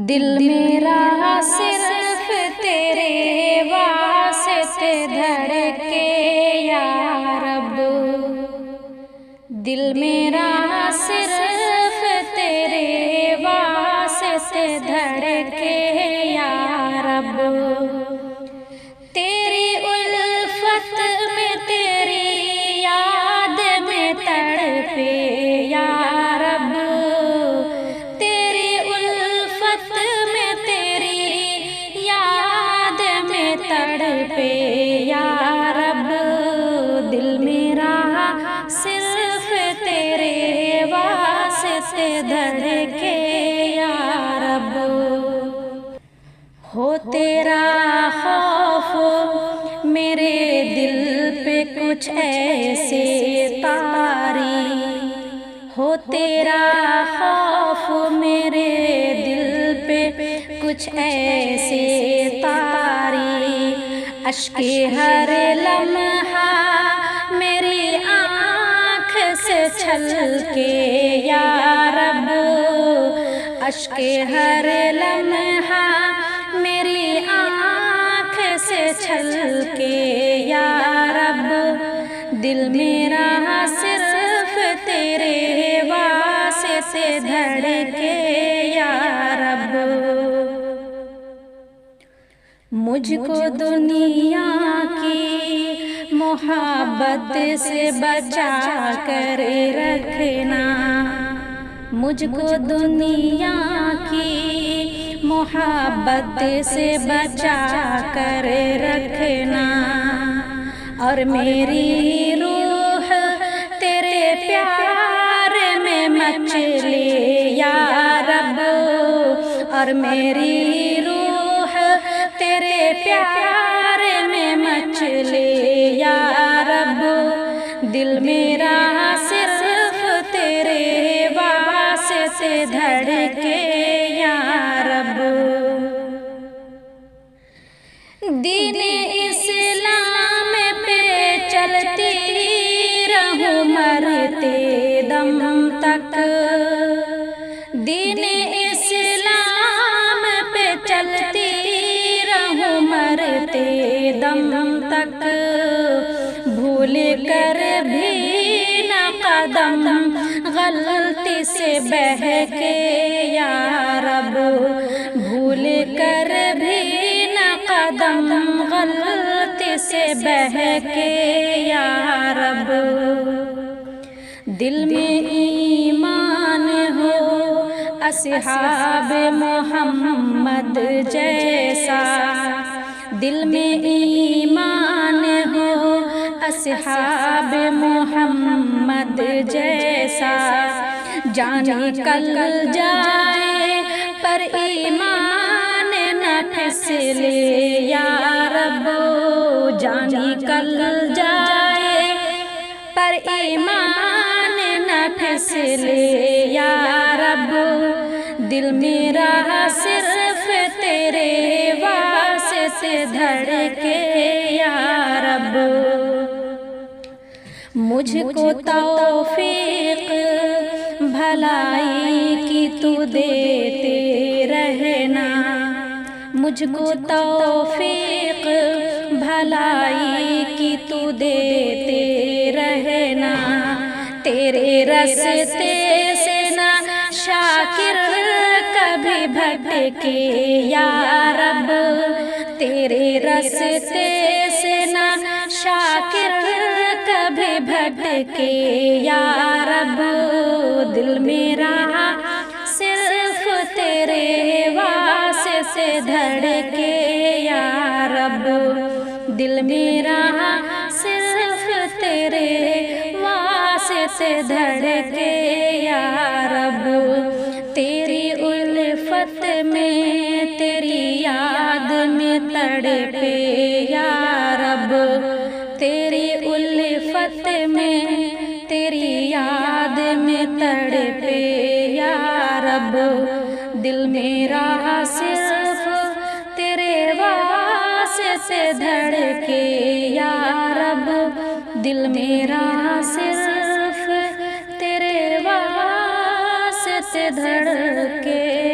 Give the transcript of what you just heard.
दिल मेरा सिर्फ तेरे वास्ते धड़के या रब, दिल मेरा सिर्फ तेरे वास्ते धड़के या रब। तेरी उल्फत में तेरी याद में तड़पे या रब, तेरी उल्फत में तेरी याद में तड़पे या रब। दिल मेरा सिर्फ तेरे वास्ते धड़के या रब। हो तेरा खौफ मेरे दिल पे कुछ ऐसे तारी, हो तेरा खौफ मेरे दिल पे कुछ ऐसे तारी। अश्के हर लम्हा मेरी आँख से छलके या रब, अश्के हर लम्हा मेरी आँख से छलके या रब। दिल मेरा सिर्फ तेरे वास्ते धड़के या रब। मुझको दुनिया की मोहब्बत से बचा कर रखना, मुझको दुनिया की मोहब्बत से बचा कर रखना। और मेरी रूह तेरे प्यार में मचले या रब, और मेरी रूह तेरे प्यार में मचले या रब। दिल मेरा सिर्फ तेरे वास्ते धड़के या रब। दीन इस्लाम पे चलती रहूं मरते दम तक, दीन इस्लाम पे चलती रहूं मरते दम तक। भूल कर भी न कदम गलती से बहके या रब, भूल कर भी न कदम गलती से बहके या रब। दिल में ईमान हो असहाब मोहम्मद जैसा, दिल में ईमान हो असहाब मोहम्मद जैसा। जाने कल जाए पर ईमान न फिसले या रब, जाने कल जाए पर ईमान न फिसले या रब। दिल मेरा सिर्फ तेरे वास्ते धड़के या रब। मुझको तौफीक भलाई की तू देते रहना, मुझको तौफीक भलाई की तू देते रहना। तेरे रस्ते से ना शाकिर कभी भटके या रब, तेरे रस्ते से ना शाकिर कभी भटके या रब। दिल मेरा सिर्फ तेरे वास्ते धड़के या रब, दिल मेरा सिर्फ तेरे वास्ते धड़के या रब। तेरी उल्फत में तेरी याद में तड़पे या रब, तेरी उल्फत में तेरी याद में तड़पे या रब। दिल मेरा सिर्फ तेरे वास्ते धड़के या रब, दिल मेरा सिर्फ तेरे वास्ते धड़के।